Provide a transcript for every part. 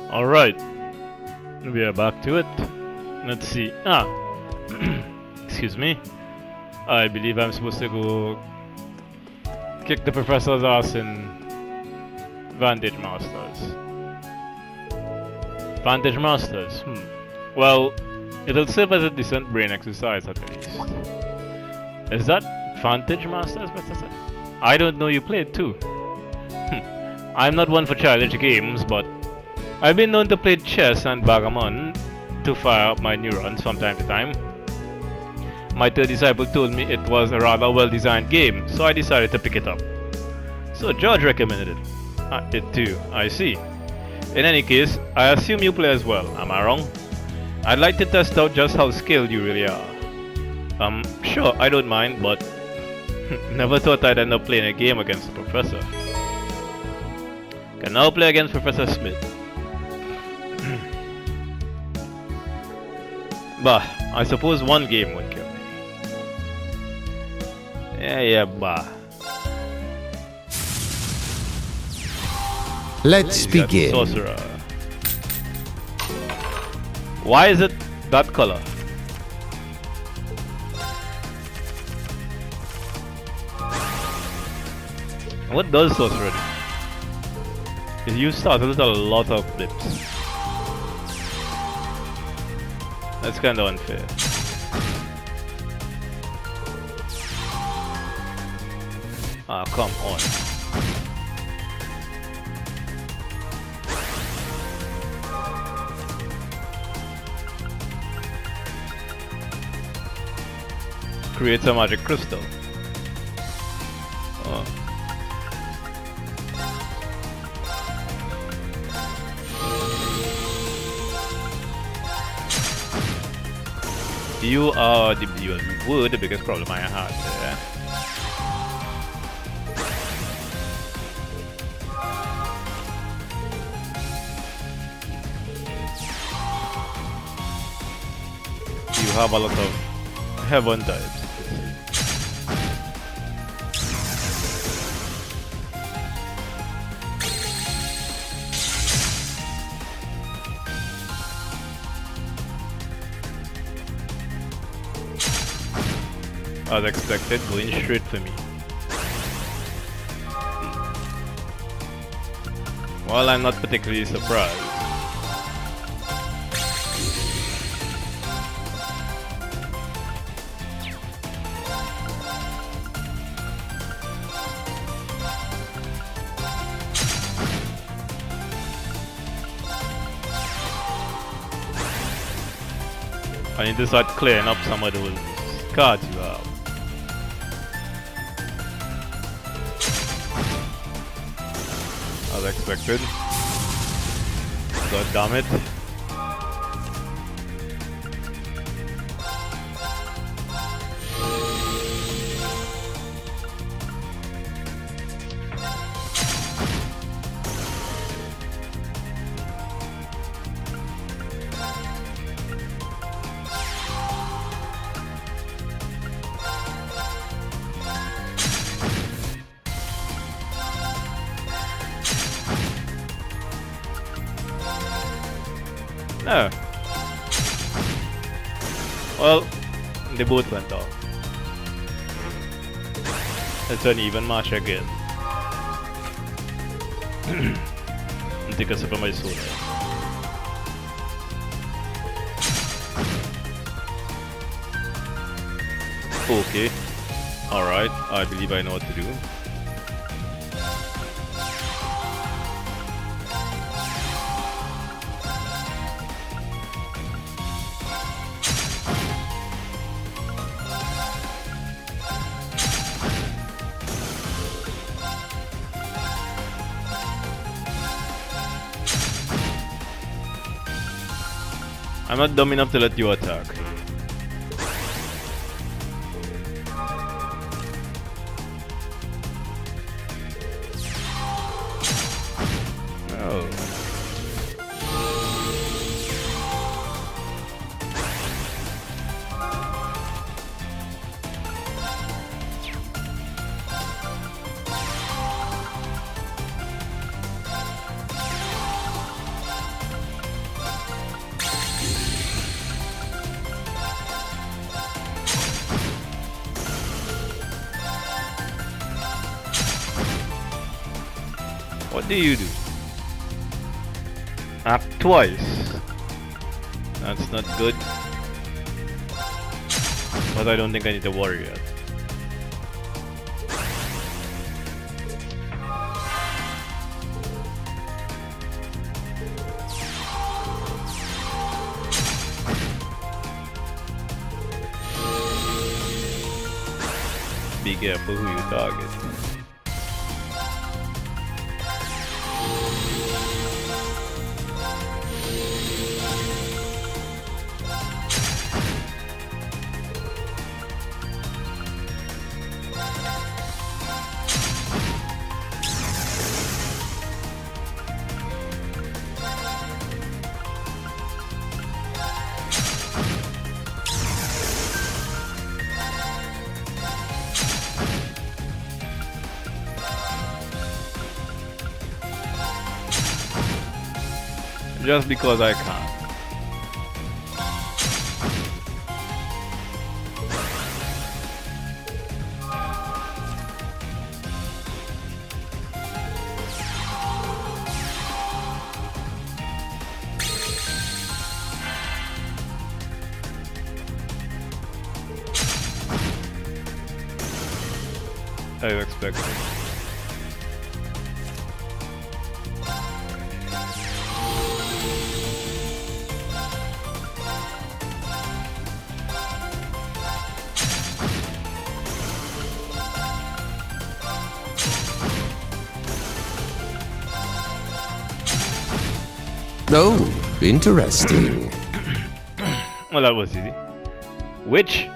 Alright, we are back to it. Let's see. Excuse me. I believe I'm supposed to go kick the professor's ass in Vantage Masters. Vantage Masters, Well, it'll serve as a decent brain exercise at least. Is that Vantage Masters, Mr. Seth? I don't know you played too. I'm not one for childish games, but I've been known to play chess and backgammon to fire up my neurons from time to time. My third disciple told me it was a rather well-designed game, so I decided to pick it up. So George recommended it. It too, I see. In any case, I assume you play as well, am I wrong? I'd like to test out just how skilled you really are. Sure, I don't mind, but never thought I'd end up playing a game against the professor. Can now play against Professor Smith. Bah, I suppose one game would kill me. Yeah, bah. Let's begin. Sorcerer. Why is it that color? What does sorcerer do? You started with a lot of blips. That's kinda unfair. Ah, come on. Creates a magic crystal. Oh. You are the biggest problem I had there. You have a lot of heaven types. As expected, going straight for me. Well, I'm not particularly surprised. I need to start clearing up some of those cards you have. As expected. God damn it. No. Well, they both went off. It's an even match again. I'll take a sip of my soda. Okay. Alright, I believe I know what to do. I'm not dumb enough to let you attack. Oh. What do you do? Act twice. That's not good. But I don't think I need to worry yet. Be careful who you target. Just because I can. I expected. Oh, interesting. Well, that was easy. Witch?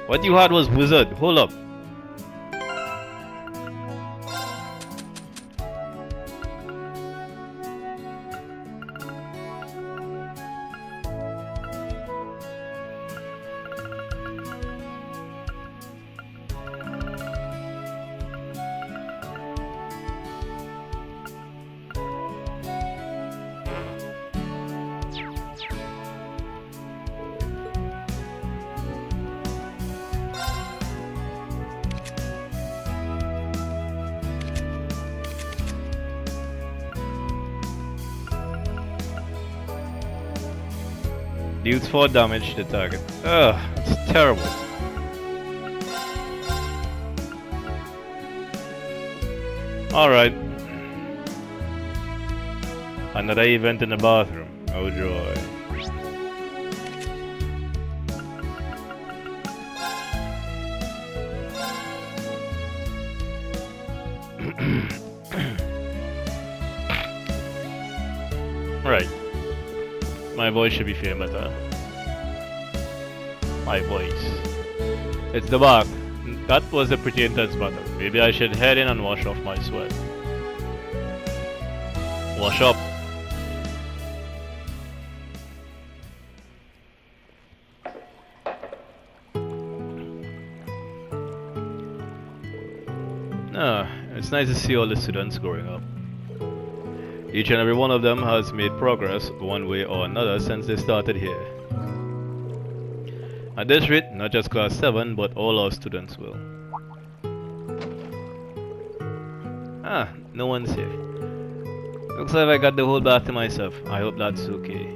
What you had was wizard. Hold up. Deals 4 damage to the target. Ugh, it's terrible. Alright. Another event in the bathroom. Oh joy. Right. My voice should be feeling better. My voice. It's the back. That was a pretty intense battle. Maybe I should head in and wash off my sweat. Wash up. It's nice to see all the students growing up. Each and every one of them has made progress one way or another since they started here. At this rate, not just class 7, but all our students will. Ah, no one's here. Looks like I got the whole bath to myself. I hope that's okay.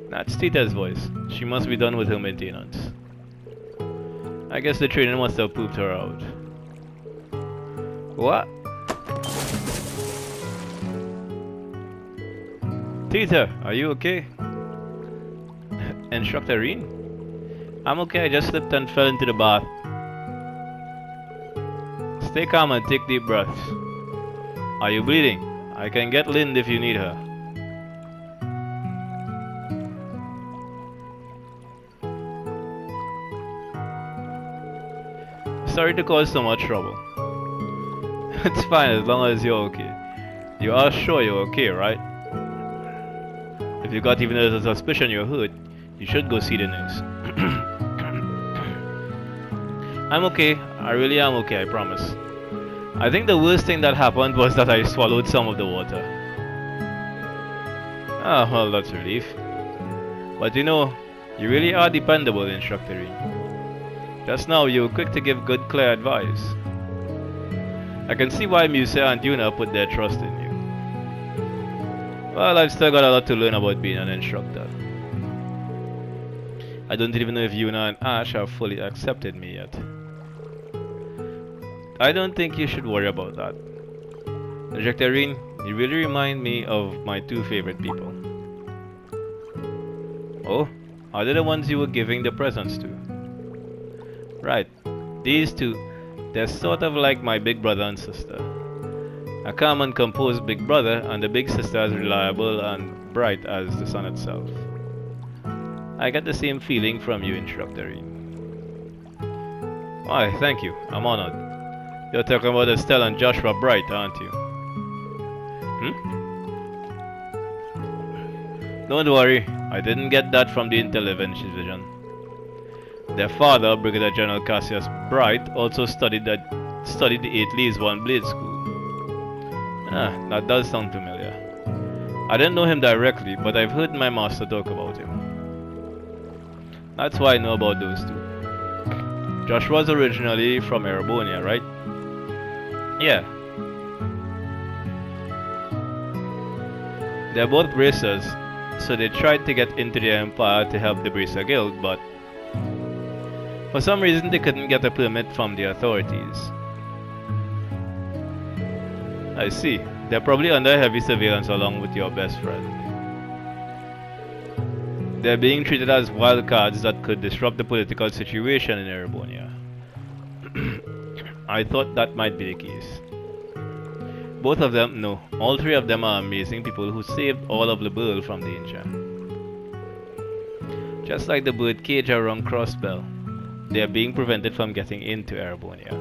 That's Tita's voice. She must be done with her maintenance. I guess the training must have pooped her out. What? Tita, are you okay? Instructor Reen? I'm okay, I just slipped and fell into the bath. Stay calm and take deep breaths. Are you bleeding? I can get Lind if you need her. Sorry to cause so much trouble. It's fine as long as you're okay. You are sure you're okay, right? If you got even a suspicion you're hurt, you should go see the nurse. I'm okay. I really am okay, I promise. I think the worst thing that happened was that I swallowed some of the water. Ah, well, that's relief. But you know, you really are dependable, Instructor Reen. Just now you were quick to give good, clear advice. I can see why Muse and Yuna put their trust in you. Well, I've still got a lot to learn about being an instructor. I don't even know if Yuna and Ash have fully accepted me yet. I don't think you should worry about that. Nectarine, you really remind me of my two favorite people. Oh, are they the ones you were giving the presents to? Right, these two, they're sort of like my big brother and sister. A calm and composed big brother, and the big sister as reliable and bright as the sun itself. I get the same feeling from you, Instructorine. Why, thank you, I'm honored. You're talking about Estelle and Joshua Bright, aren't you? Don't worry, I didn't get that from the intelligence vision. Their father, Brigadier General Cassius Bright, also studied the 8 Lees 1 Blade School. Ah, that does sound familiar. I didn't know him directly, but I've heard my master talk about him. That's why I know about those two. Joshua's originally from Erebonia, right? Yeah. They're both bracers, so they tried to get into the Empire to help the Bracer Guild, but for some reason they couldn't get a permit from the authorities. I see. They're probably under heavy surveillance along with your best friend. They're being treated as wildcards that could disrupt the political situation in Erebonia. I thought that might be the case. Both of them, no, all three of them are amazing people who saved all of the world from danger. Just like the birdcage around Crossbell, they are being prevented from getting into Erebonia.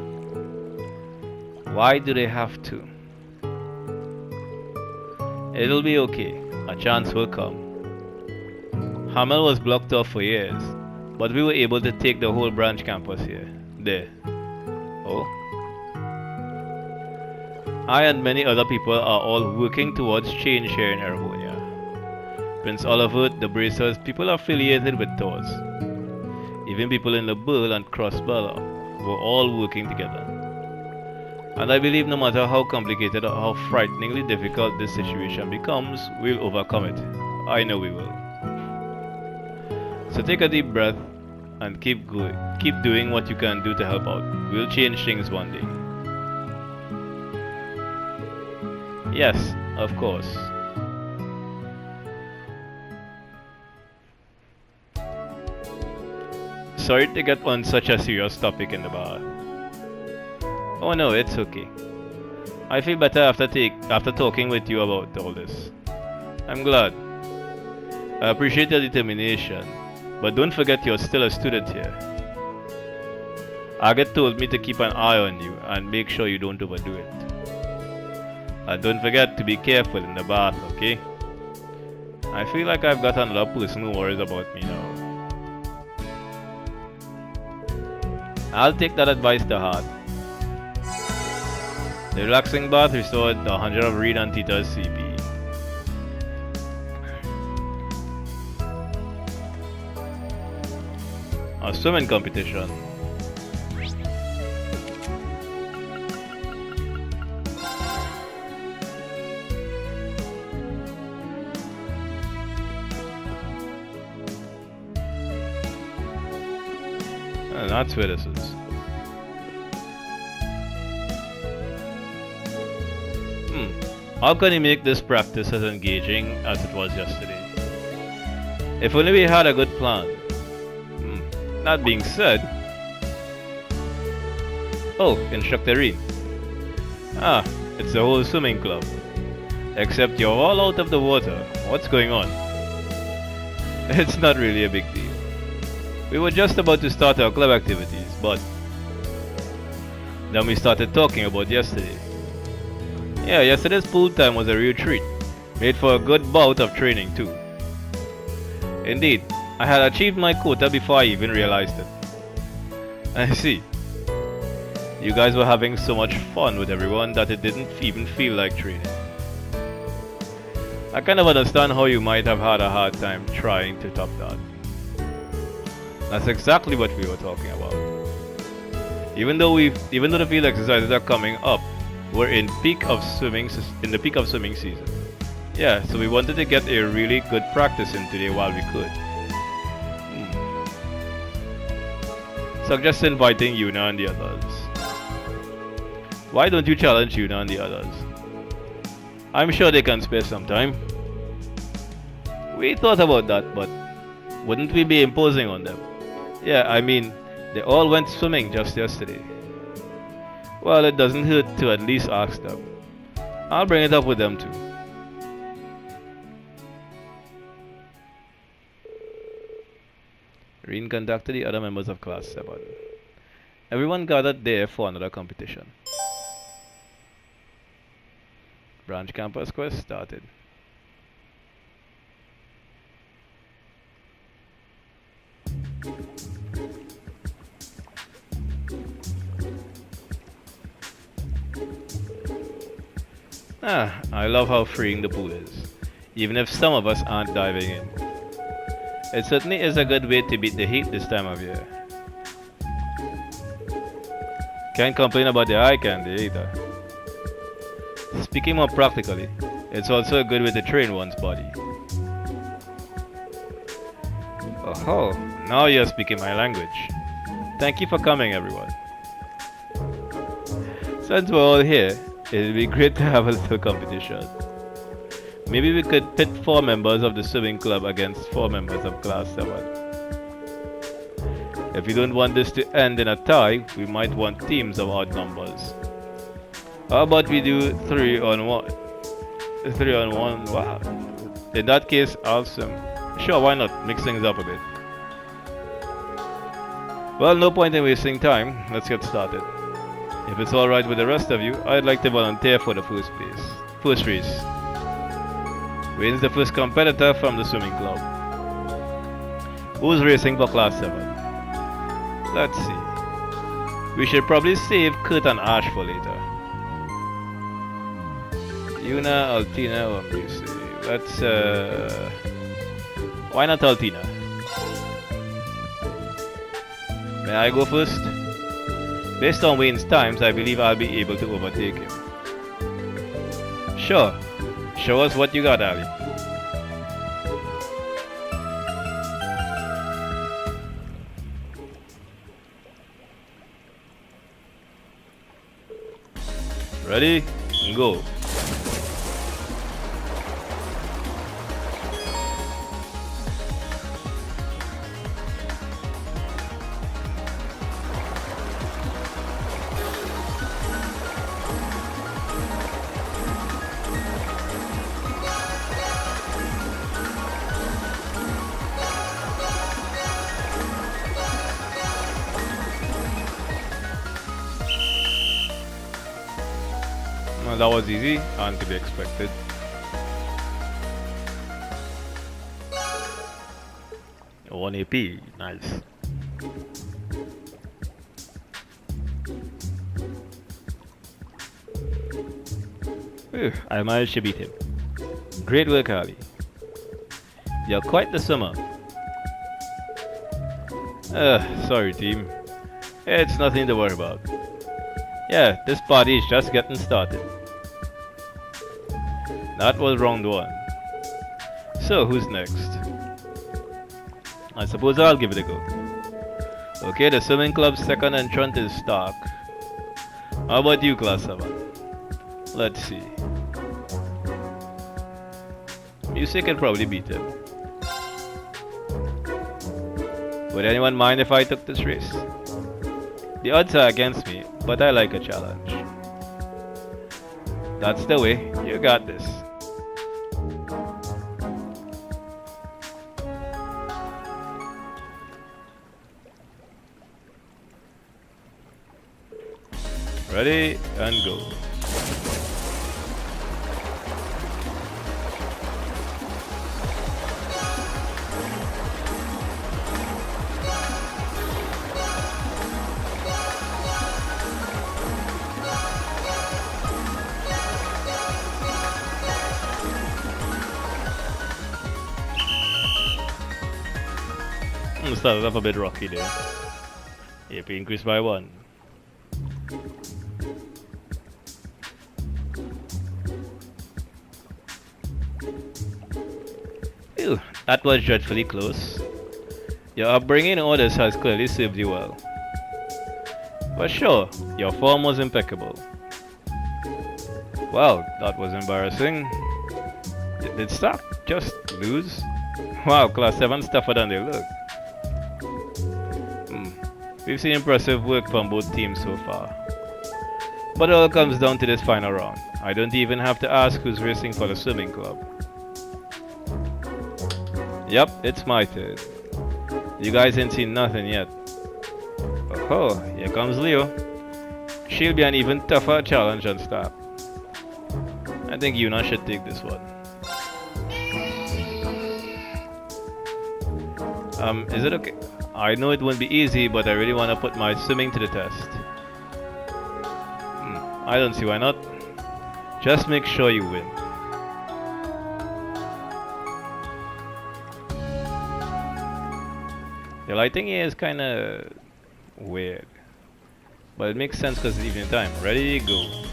Why do they have to? It'll be okay, a chance will come. Hamel was blocked off for years, but we were able to take the whole branch campus there. Oh? I and many other people are all working towards change here in Erebonia. Prince Oliver, the Bracers, people affiliated with Taurus. Even people in the Burl and Crossbell were all working together. And I believe no matter how complicated or how frighteningly difficult this situation becomes, we'll overcome it. I know we will. So take a deep breath and keep going. Keep doing what you can do to help out. We'll change things one day. Yes, of course. Sorry to get on such a serious topic in the bar. Oh no, it's okay. I feel better after talking with you about all this. I'm glad. I appreciate your determination, but don't forget you're still a student here. Agatha told me to keep an eye on you and make sure you don't overdo it. And don't forget to be careful in the bath, okay? I feel like I've got another person who worries about me now. I'll take that advice to heart. The relaxing bath restored 100 of Reed and Tita's CP. A swimming competition. And that's where this is. How can you make this practice as engaging as it was yesterday? If only we had a good plan. That being said... Oh, Instructorine. Ah, it's the whole swimming club. Except you're all out of the water. What's going on? It's not really a big deal. We were just about to start our club activities, but... Then we started talking about yesterday. Yeah, yesterday's pool time was a real treat. Made for a good bout of training too. Indeed, I had achieved my quota before I even realized it. I see. You guys were having so much fun with everyone that it didn't even feel like training. I kind of understand how you might have had a hard time trying to top that. That's exactly what we were talking about. Even though the field exercises are coming up, we're in the peak of swimming season. Yeah, so we wanted to get a really good practice in today while we could. Suggest inviting Yuna and the others. Why don't you challenge Yuna and the others? I'm sure they can spare some time. We thought about that, but wouldn't we be imposing on them? Yeah, I mean, they all went swimming just yesterday. Well, it doesn't hurt to at least ask them. I'll bring it up with them too. Reen contacted the other members of Class 7. Everyone gathered there for another competition. Branch Campus Quest started. I love how freeing the pool is, even if some of us aren't diving in. It certainly is a good way to beat the heat this time of year. Can't complain about the eye candy either. Speaking more practically, it's also a good way to train one's body. Oh, now you're speaking my language. Thank you for coming, everyone. Since we're all here, it'd be great to have a little competition. Maybe we could pit 4 members of the swimming club against 4 members of Class 7. If you don't want this to end in a tie, we might want teams of odd numbers. How about we do 3 on 1? 3 on 1, wow. In that case, I'll swim. Sure, why not? Mix things up a bit. Well, no point in wasting time. Let's get started. If it's alright with the rest of you, I'd like to volunteer for the first race. Wayne's the first competitor from the swimming club. Who's racing for Class 7? Let's see. We should probably save Kurt and Ash for later. Yuna, Altina, or Lucy. Let's, why not Altina? May I go first? Based on Wayne's times, I believe I'll be able to overtake him. Sure. Show us what you got, Ali. Ready? Go. Well, that was easy and to be expected. One AP, nice. I managed to beat him. Great work, Ali. You're quite the swimmer. Sorry team. It's nothing to worry about. Yeah, this party is just getting started. That was round 1. So, who's next? I suppose I'll give it a go. Okay, the swimming club's second entrant is Stark. How about you, Class 7? Let's see. Music can probably beat him. Would anyone mind if I took this race? The odds are against me, but I like a challenge. That's the way. You got this. Ready and go. Started off a bit rocky there. AP increased by 1. Phew, that was dreadfully close. Your upbringing in orders has clearly served you well. For sure, your form was impeccable. Well, that was embarrassing. Did Staff just lose? Wow, Class 7's tougher than they look. We've seen impressive work from both teams so far. But it all comes down to this final round. I don't even have to ask who's racing for the swimming club. Yep, it's my turn. You guys ain't seen nothing yet. Oh, here comes Leo. She'll be an even tougher challenge than Staff. I think Yuna should take this one. Is it okay? I know it won't be easy, but I really want to put my swimming to the test. I don't see why not. Just make sure you win. The lighting here is kinda weird. But it makes sense because it's evening time. Ready, go.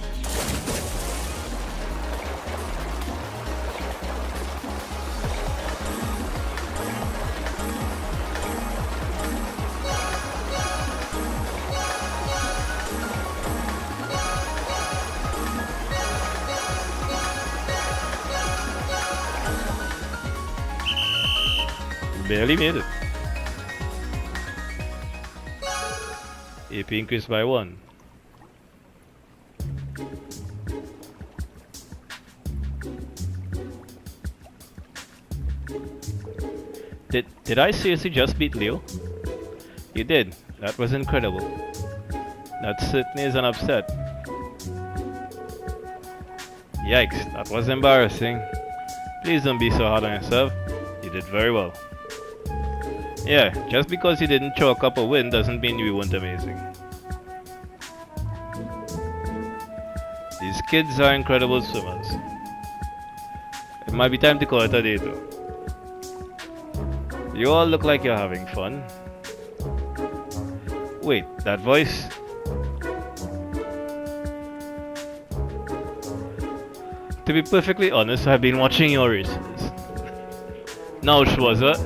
Barely made it. AP increased by 1. Did I seriously just beat Leo? You did. That was incredible. That certainly is an upset. Yikes, that was embarrassing. Please don't be so hard on yourself. You did very well. Yeah, just because you didn't chalk up a win doesn't mean you weren't amazing. These kids are incredible swimmers. It might be time to call it a day though. You all look like you're having fun. Wait, that voice? To be perfectly honest, I've been watching your races. Now, Schwarzer,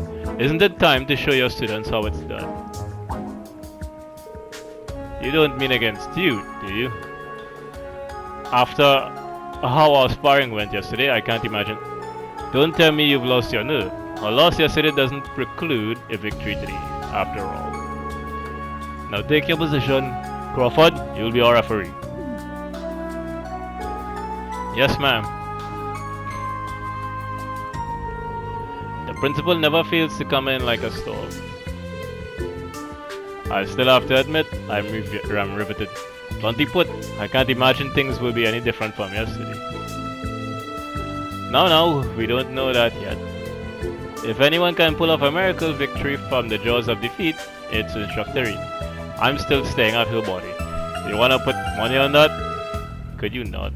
isn't it time to show your students how it's done? You don't mean against you, do you? After how our sparring went yesterday, I can't imagine. Don't tell me you've lost your nerve. A loss yesterday doesn't preclude a victory today, after all. Now take your position. Crawford, you'll be our referee. Yes, ma'am. The principal never fails to come in like a storm. I still have to admit, I'm riveted. Bluntly put, I can't imagine things will be any different from yesterday. No, we don't know that yet. If anyone can pull off a miracle victory from the jaws of defeat, it's Instructor Reed. I'm still staying at her body. You wanna put money on that? Could you not?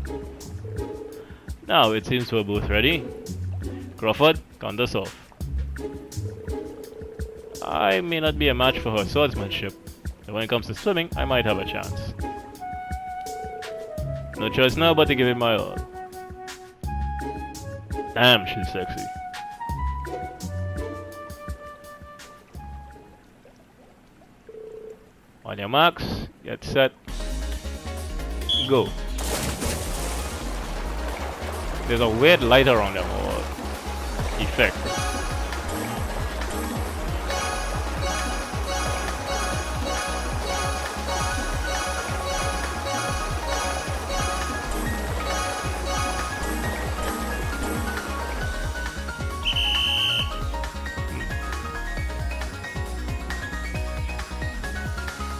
Now it seems we're both ready. Crawford, count us off. I may not be a match for her swordsmanship, but when it comes to swimming, I might have a chance. No choice now but to give it my all. Damn, she's sexy. On your marks, get set, go. There's a weird light around them or effect.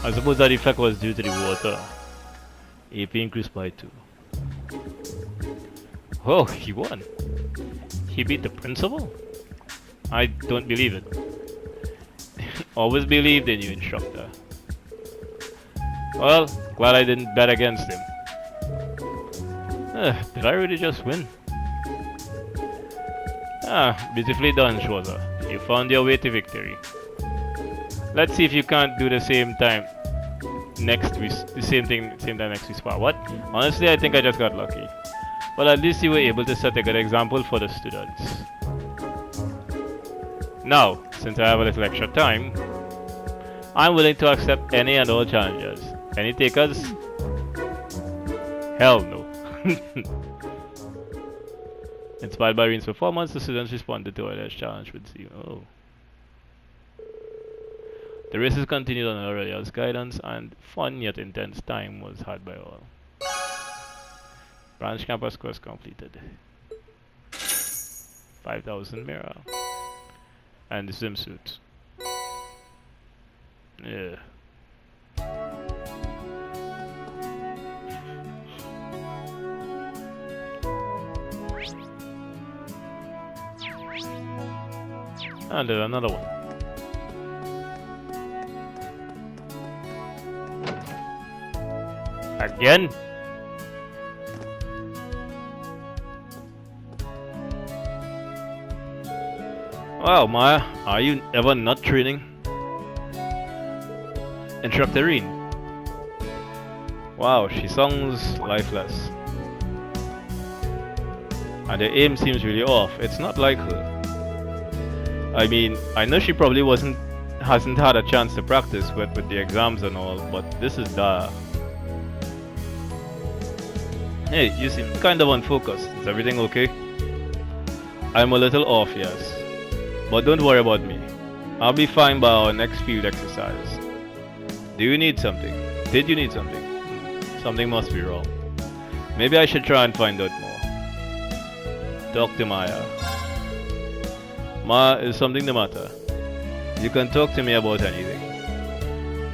I suppose that effect was due to the water. AP increased by 2. Oh, he won. He beat the principal? I don't believe it. Always believed in you, instructor. Well, glad I didn't bet against him. Did I really just win? Beautifully done, Schwarzer. You found your way to victory. Let's see if you can't do the same time next week. The same time next week spar. What? Honestly, I think I just got lucky. Well, at least you were able to set a good example for the students. Now, since I have a little extra time, I'm willing to accept any and all challenges. Any takers? Hell no. Inspired by Reen's performance, the students responded to Oiler's challenge with zero. Oh. The races continued on Aurelia's guidance, and fun yet intense time was had by all. Branch campus quest completed. 5,000 mirror. And the swimsuit. Yeah. And then another one. Again? Wow, Maya, are you ever not training? Instructor Reen. Wow, she sounds lifeless. And the aim seems really off. It's not like her. I mean, I know she probably hasn't had a chance to practice with the exams and all, but this is dire. Hey, you seem kind of unfocused. Is everything okay? I'm a little off, yes. But don't worry about me. I'll be fine by our next field exercise. Do you need something? Did you need something? Something must be wrong. Maybe I should try and find out more. Talk to Maya. Maya, is something the matter? You can talk to me about anything.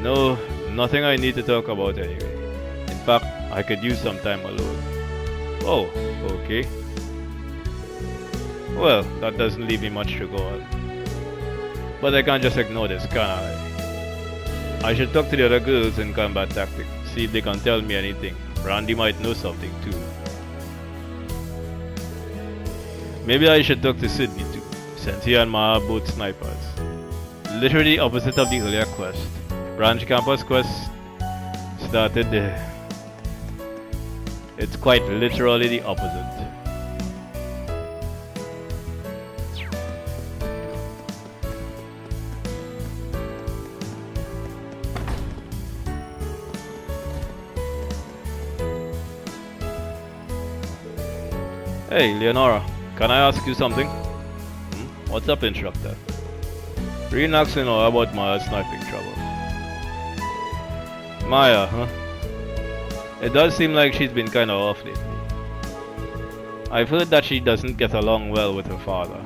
No, nothing I need to talk about anyway. In fact, I could use some time alone. Oh, okay. Well, that doesn't leave me much to go on. But I can't just ignore this, can I? I should talk to the other girls in combat tactics, see if they can tell me anything. Randy might know something too. Maybe I should talk to Sydney too, since he and Ma are both snipers. Literally opposite of the earlier quest. Branch campus quest started there. It's quite literally the opposite. Hey, Leonora, can I ask you something? What's up, instructor? Reen asks Leonora about Maya's sniping trouble. Maya, huh? It does seem like she's been kinda off lately. I've heard that she doesn't get along well with her father.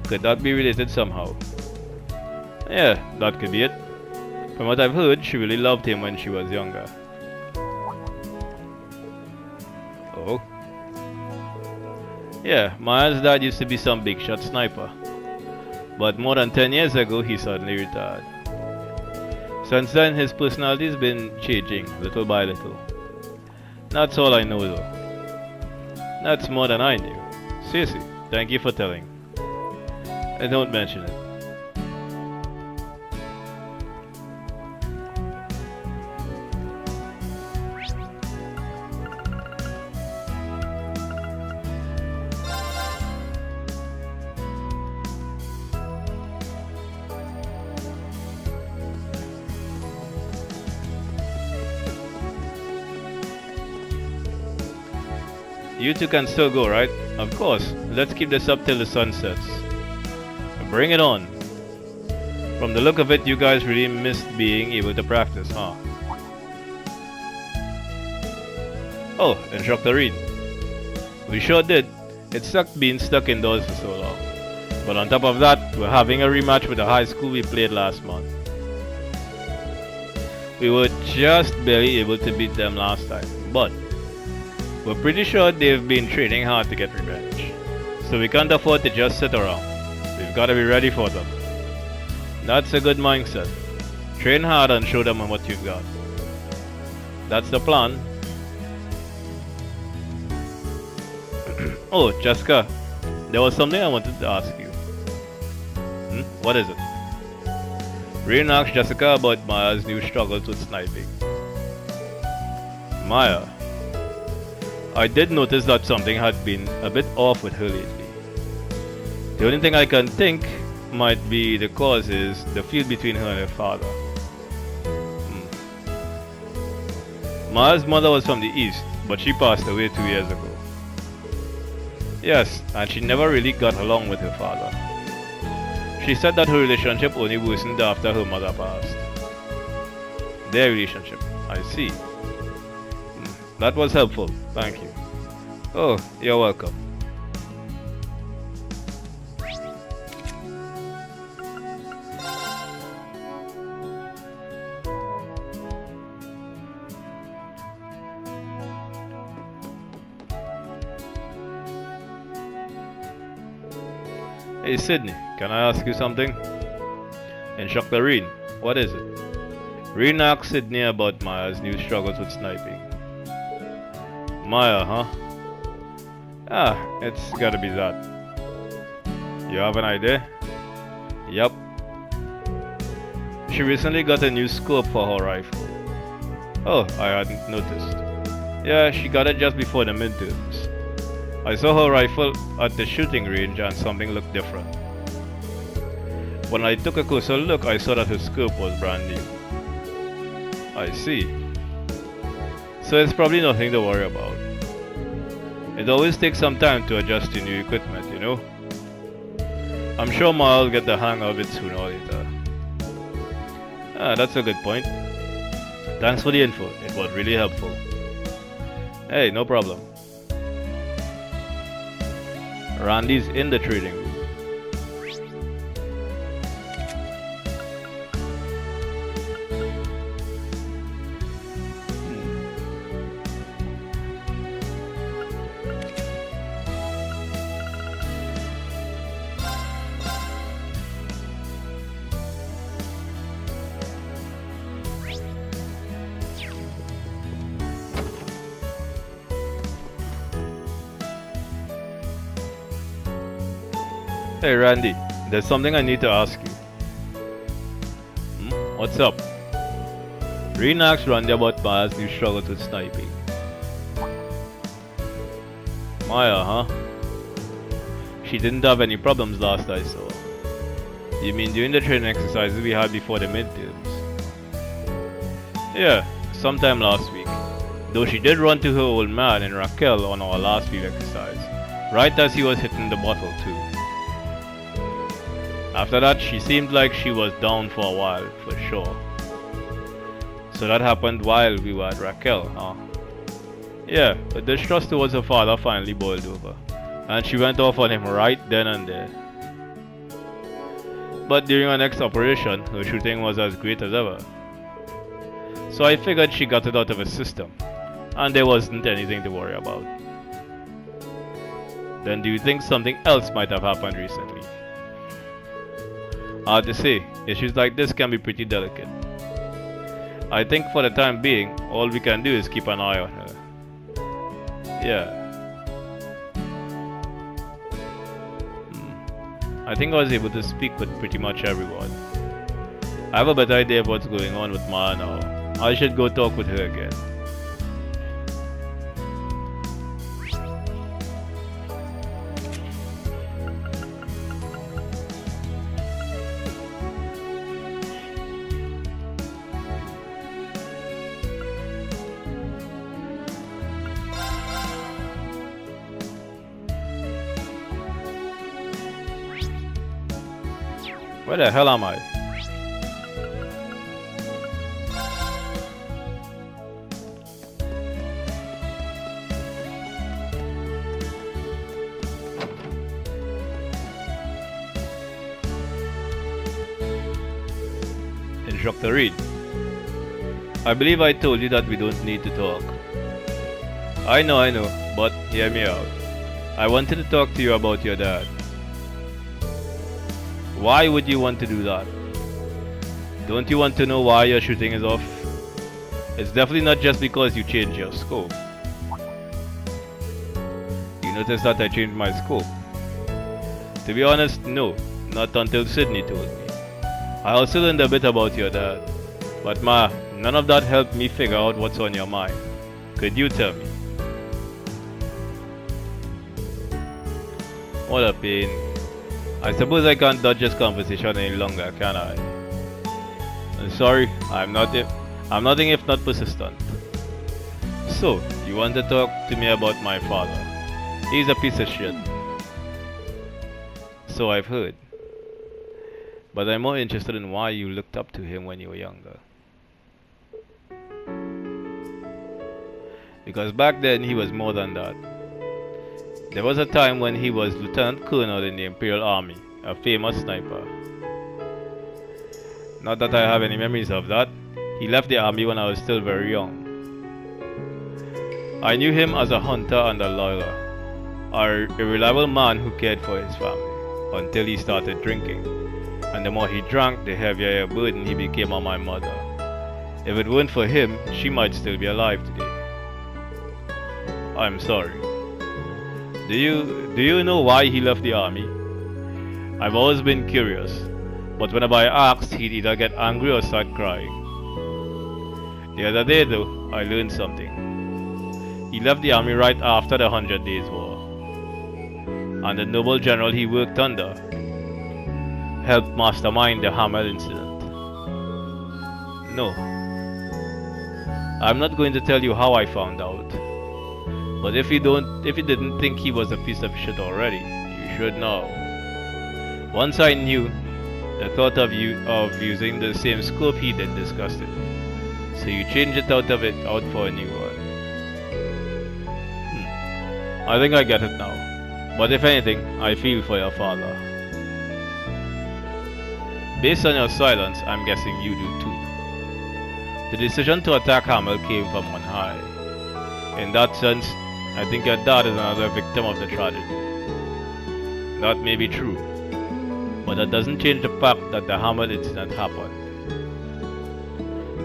Could that be related somehow? Yeah, that could be it. From what I've heard, she really loved him when she was younger. Oh? Yeah, Maya's dad used to be some big shot sniper. But more than 10 years ago, he suddenly retired. Since then, his personality's been changing, little by little. That's all I know though. That's more than I knew. Seriously, thank you for telling. And don't mention it. You two can still go, right? Of course. Let's keep this up till the sun sets. Bring it on. From the look of it, you guys really missed being able to practice, huh? Oh, Instructor Reed. We sure did. It sucked being stuck indoors for so long. But on top of that, we're having a rematch with the high school we played last month. We were just barely able to beat them last time, but we're pretty sure they've been training hard to get revenge. So we can't afford to just sit around. We've got to be ready for them. That's a good mindset. Train hard and show them what you've got. That's the plan. Oh, Jessica, there was something I wanted to ask you. What is it? Reen asked Jessica about Maya's new struggles with sniping. Maya. I did notice that something had been a bit off with her lately. The only thing I can think might be the cause is the feud between her and her father. Maya's mother was from the east, but she passed away 2 years ago. Yes, and she never really got along with her father. She said that her relationship only worsened after her mother passed. Their relationship, I see. That was helpful, thank you. Oh, you're welcome. Hey Sydney, can I ask you something? Instructor Reen, what is it? Reen asked Sydney about Maya's new struggles with sniping. Maya, huh? Ah, it's gotta be that. You have an idea? Yup. She recently got a new scope for her rifle. Oh, I hadn't noticed. Yeah, she got it just before the midterms. I saw her rifle at the shooting range and something looked different. When I took a closer look, I saw that her scope was brand new. I see. So it's probably nothing to worry about. It always takes some time to adjust to new equipment, you know? I'm sure Ma will get the hang of it sooner or later. Ah, that's a good point. Thanks for the info, it was really helpful. Hey, no problem. Randy's in the trading room. Hey Randy, there's something I need to ask you. What's up? Reen asked Randy about Maya's new struggles with sniping. Maya, huh? She didn't have any problems last I saw. You mean during the training exercises we had before the midterms? Yeah, sometime last week. Though she did run to her old man and Raquel on our last week exercise, right as he was hitting the bottle too. After that, she seemed like she was down for a while, for sure. So that happened while we were at Raquel, huh? Yeah, the distrust towards her father finally boiled over, and she went off on him right then and there. But during our next operation, her shooting was as great as ever. So I figured she got it out of her system, and there wasn't anything to worry about. Then do you think something else might have happened recently? Hard to say, issues like this can be pretty delicate. I think for the time being, all we can do is keep an eye on her. Yeah. I think I was able to speak with pretty much everyone. I have a better idea of what's going on with Maya now. I should go talk with her again. Where the hell am I? Instructor Reed, I believe I told you that we don't need to talk. I know, but hear me out. I wanted to talk to you about your dad. Why would you want to do that? Don't you want to know why your shooting is off? It's definitely not just because you changed your scope. You noticed that I changed my scope? To be honest, no. Not until Sydney told me. I also learned a bit about your dad. But Ma, none of that helped me figure out what's on your mind. Could you tell me? What a pain. I suppose I can't dodge this conversation any longer, can I? I'm sorry, I'm nothing if not persistent. So, you want to talk to me about my father? He's a piece of shit. So I've heard. But I'm more interested in why you looked up to him when you were younger. Because back then he was more than that. There was a time when he was Lieutenant Colonel in the Imperial Army, a famous sniper. Not that I have any memories of that. He left the army when I was still very young. I knew him as a hunter and a lawyer, a reliable man who cared for his family, until he started drinking. And the more he drank, the heavier a burden he became on my mother. If it weren't for him, she might still be alive today. I'm sorry. Do you know why he left the army? I've always been curious, but whenever I asked, he'd either get angry or start crying. The other day though, I learned something. He left the army right after the 100 Days War, and the noble general he worked under helped mastermind the Hamel incident. No, I'm not going to tell you how I found out. But if you didn't think he was a piece of shit already, you should now. Once I knew, the thought of using the same scope he did disgusted me. So you changed it out for a new one. I think I get it now. But if anything, I feel for your father. Based on your silence, I'm guessing you do too. The decision to attack Hamel came from on high. In that sense, I think your dad is another victim of the tragedy. That may be true, but that doesn't change the fact that the Hamel incident happened.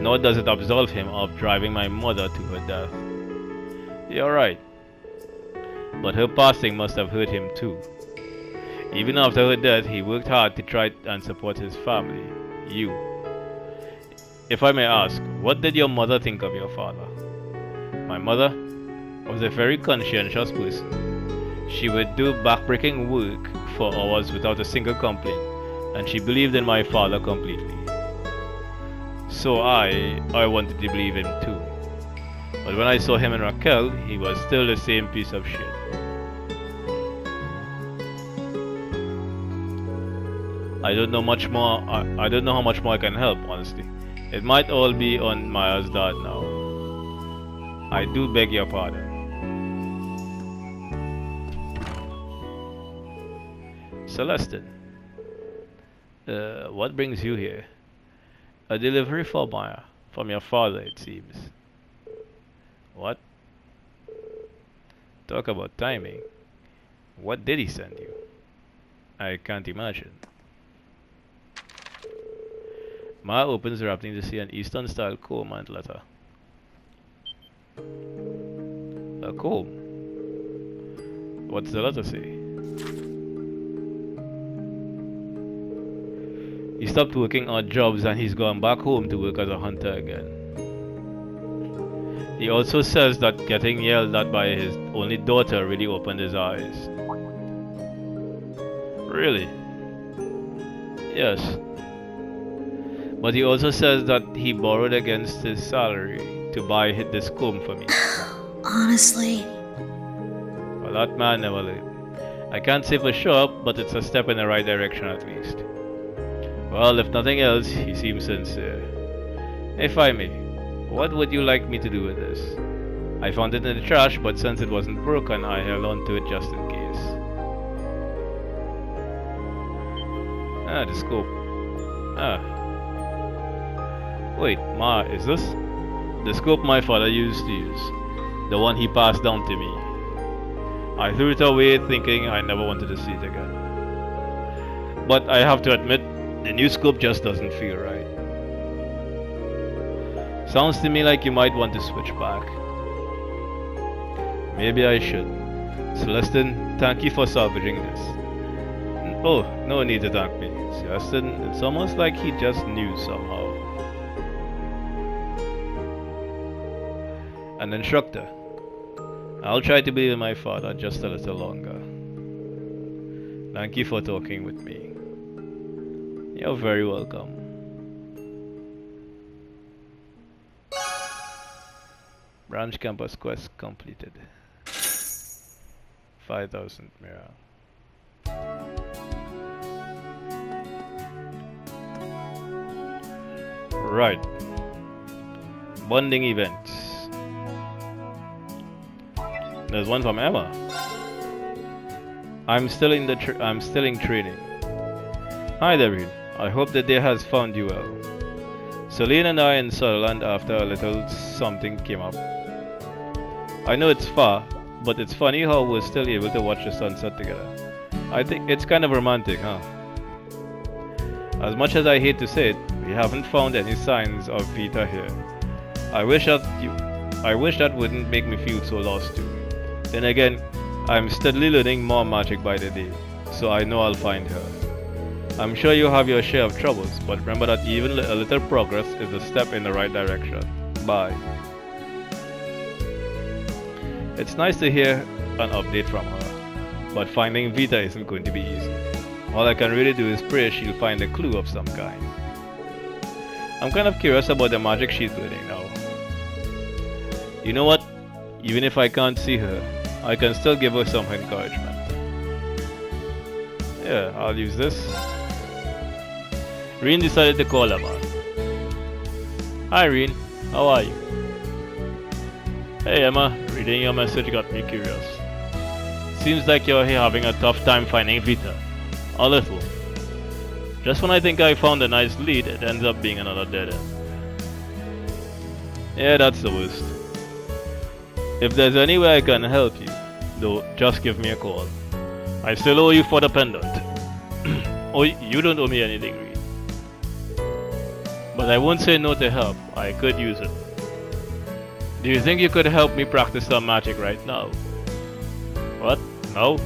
Nor does it absolve him of driving my mother to her death. You're right, but her passing must have hurt him too. Even after her death, he worked hard to try and support his family, you. If I may ask, what did your mother think of your father? My mother was a very conscientious person. She would do backbreaking work for hours without a single complaint, and she believed in my father completely. So I wanted to believe him too. But when I saw him and Raquel, he was still the same piece of shit. I don't know much more. I don't know how much more I can help, honestly. It might all be on Maya's dad now. I do beg your pardon. Celestin, what brings you here? A delivery for Maya, from your father, it seems. What? Talk about timing. What did he send you? I can't imagine. Maya opens her wrapping to see an Eastern-style comb and letter. A comb? What's the letter say? He stopped working odd jobs and he's gone back home to work as a hunter again. He also says that getting yelled at by his only daughter really opened his eyes. Really? Yes. But he also says that he borrowed against his salary to buy this comb for me. Honestly? Well, that man never learned. I can't say for sure, but it's a step in the right direction at least. Well, if nothing else, he seems sincere. If I may, what would you like me to do with this? I found it in the trash, but since it wasn't broken, I held on to it just in case. Ah, the scope. Ah. Wait, Ma, is this? The scope my father used to use. The one he passed down to me. I threw it away thinking I never wanted to see it again. But I have to admit, the new scope just doesn't feel right. Sounds to me like you might want to switch back. Maybe I should. Celestin, thank you for salvaging this. Oh, no need to thank me. Celestin, it's almost like he just knew somehow. An instructor. I'll try to believe in my father just a little longer. Thank you for talking with me. You're very welcome. Branch campus quest completed. 5,000 mirror. Right. Bonding events. There's one from Emma. I'm still in training. Hi David. I hope the day has found you well. Celine and I in Sutherland after a little something came up. I know it's far, but it's funny how we're still able to watch the sunset together. I think it's kind of romantic, huh? As much as I hate to say it, we haven't found any signs of Vita here. I wish that wouldn't make me feel so lost too. Then again, I'm steadily learning more magic by the day, so I know I'll find her. I'm sure you have your share of troubles, but remember that even a little progress is a step in the right direction. Bye. It's nice to hear an update from her, but finding Vita isn't going to be easy. All I can really do is pray she'll find a clue of some kind. I'm kind of curious about the magic she's learning now. You know what? Even if I can't see her, I can still give her some encouragement. Yeah, I'll use this. Reen decided to call Emma. Hi Reen, how are you? Hey Emma, reading your message got me curious. Seems like you're here having a tough time finding Vita. A little. Just when I think I found a nice lead, it ends up being another dead end. Yeah, that's the worst. If there's any way I can help you, though, just give me a call. I still owe you for the pendant. Oh, you don't owe me anything, Reed. But I won't say no to help. I could use it. Do you think you could help me practice some magic right now? What? No?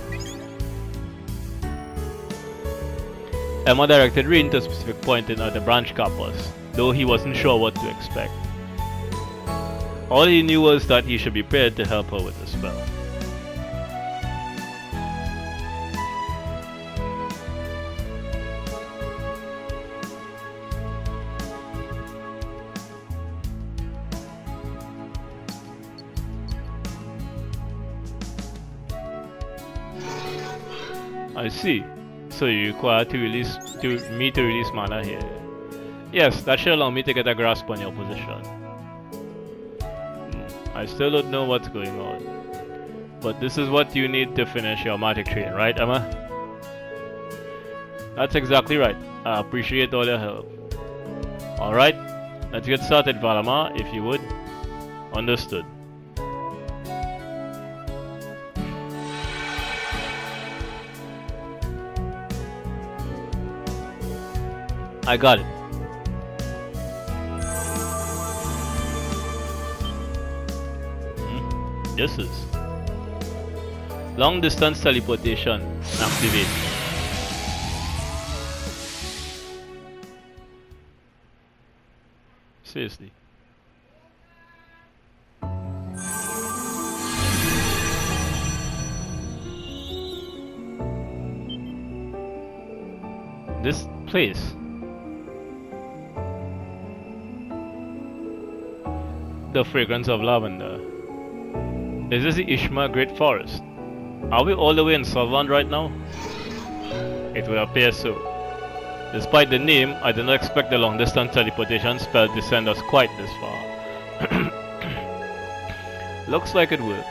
Emma directed Reen to a specific point in the branch campus, though he wasn't sure what to expect. All he knew was that he should be prepared to help her with the spell. I see. So you require me to release mana here. Yes, that should allow me to get a grasp on your position. I still don't know what's going on. But this is what you need to finish your magic training, right Emma? That's exactly right. I appreciate all your help. Alright, let's get started Valama, if you would. Understood. I got it. This is long distance teleportation activate. Seriously. This place. The fragrance of lavender. Is this the Ishma Great Forest? Are we all the way in Sutherland right now? It would appear so. Despite the name, I did not expect the long distance teleportation spell to send us quite this far. Looks like it worked.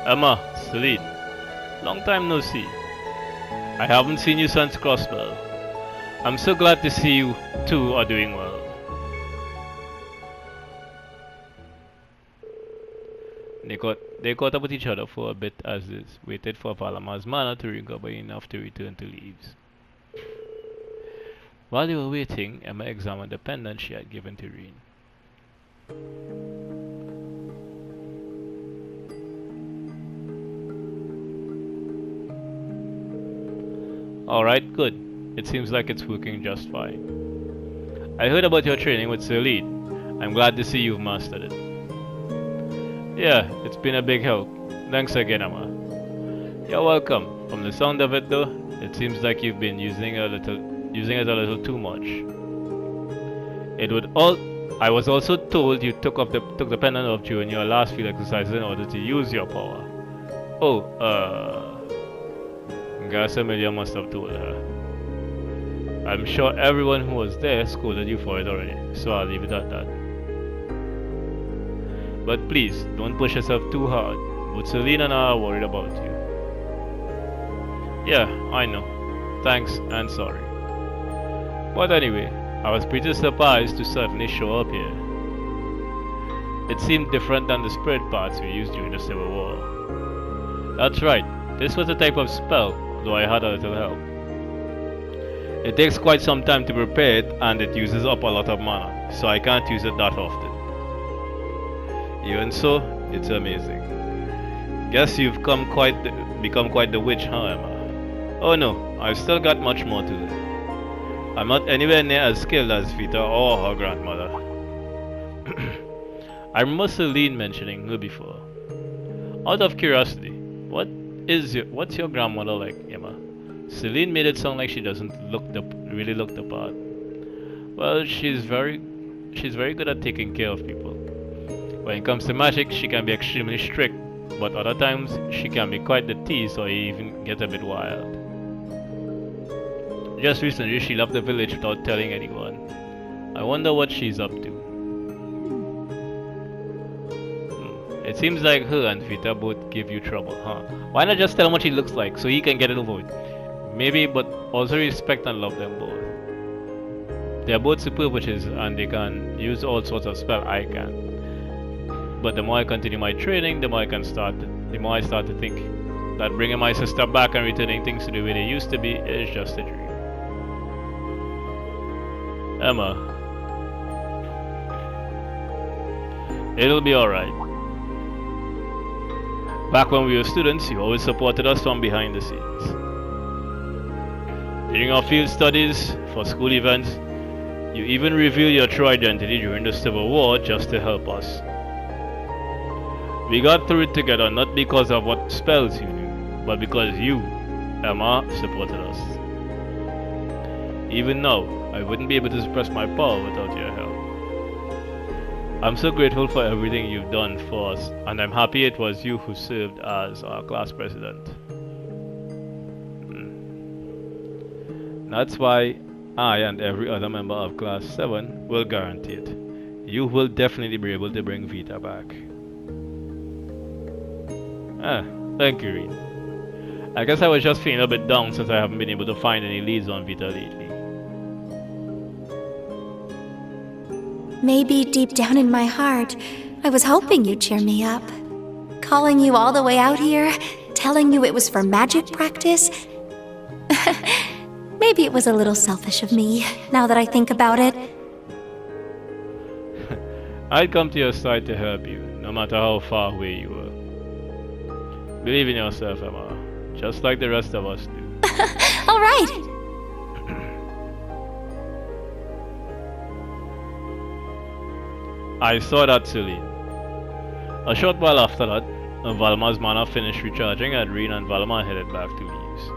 Emma, Celine, long time no see. I haven't seen you since Crossbell. I'm so glad to see you two are doing well. They caught up with each other for a bit as they waited for Valama's mana to recover enough to return to Leaves. While they were waiting, Emma examined the pendant she had given to Reen. Alright, good. It seems like it's working just fine. I heard about your training with Celine. I'm glad to see you've mastered it. Yeah, it's been a big help. Thanks again, Emma. You're welcome. From the sound of it though, it seems like you've been using it a little too much. I was also told you took the pendant off during your last field exercises in order to use your power. Oh, guess Amelia must have told her. I'm sure everyone who was there scolded you for it already, so I'll leave it at that. But please, don't push yourself too hard. Both Celine and I are worried about you. Yeah, I know. Thanks and sorry. But anyway, I was pretty surprised to suddenly show up here. It seemed different than the spirit parts we used during the Civil War. That's right, this was a type of spell, though I had a little help. It takes quite some time to prepare it, and it uses up a lot of mana, so I can't use it that often. Even so, it's amazing. Guess you've become quite the witch, huh, Emma? Oh no, I've still got much more to learn. I'm not anywhere near as skilled as Vita or her grandmother. I remember Celine mentioning her before. Out of curiosity, what's your grandmother like, Emma? Celine made it sound like she doesn't really look the part. Well, she's very good at taking care of people. When it comes to magic, she can be extremely strict, but other times she can be quite the tease or even get a bit wild. Just recently, she left the village without telling anyone. I wonder what she's up to. It seems like her and Vita both give you trouble, huh? Why not just tell him what she looks like so he can get it over with? Maybe, but also respect and love them both. They are both super witches and they can use all sorts of spells I can. But the more I continue my training, the more I start to think that bringing my sister back and returning things to the way they used to be is just a dream. Emma, it'll be alright. Back when we were students, you always supported us from behind the scenes. During our field studies, for school events, you even revealed your true identity during the Civil War just to help us. We got through it together not because of what spells you knew, but because you, Emma, supported us. Even now, I wouldn't be able to express my power without your help. I'm so grateful for everything you've done for us, and I'm happy it was you who served as our class president. That's why I and every other member of Class 7 will guarantee it. You will definitely be able to bring Vita back. Thank you, Reed. I guess I was just feeling a bit down since I haven't been able to find any leads on Vita lately. Maybe deep down in my heart, I was hoping you'd cheer me up. Calling you all the way out here, telling you it was for magic practice. Maybe it was a little selfish of me, now that I think about it. I'd come to your side to help you, no matter how far away you were. Believe in yourself, Emma, just like the rest of us do. All right. I saw that, Celine. A short while after that, Valma's mana finished recharging and Reen and Valma headed back to Leaves.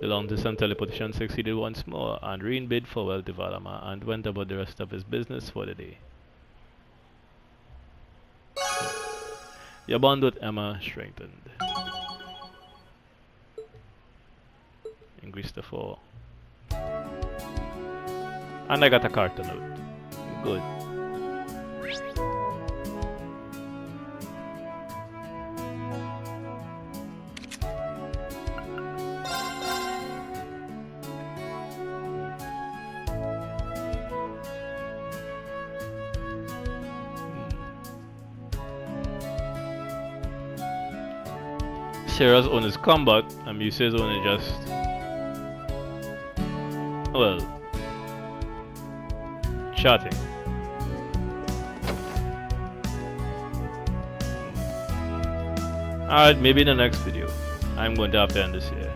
The long-distance teleportation succeeded once more, and Reen bid farewell to Valama and went about the rest of his business for the day. Your bond with Emma strengthened. Increased to 4. And I got a character note. Good. Sarah's own is combat, and Muse's own is just... well... chatting. Alright, maybe in the next video. I'm going to have to end this here.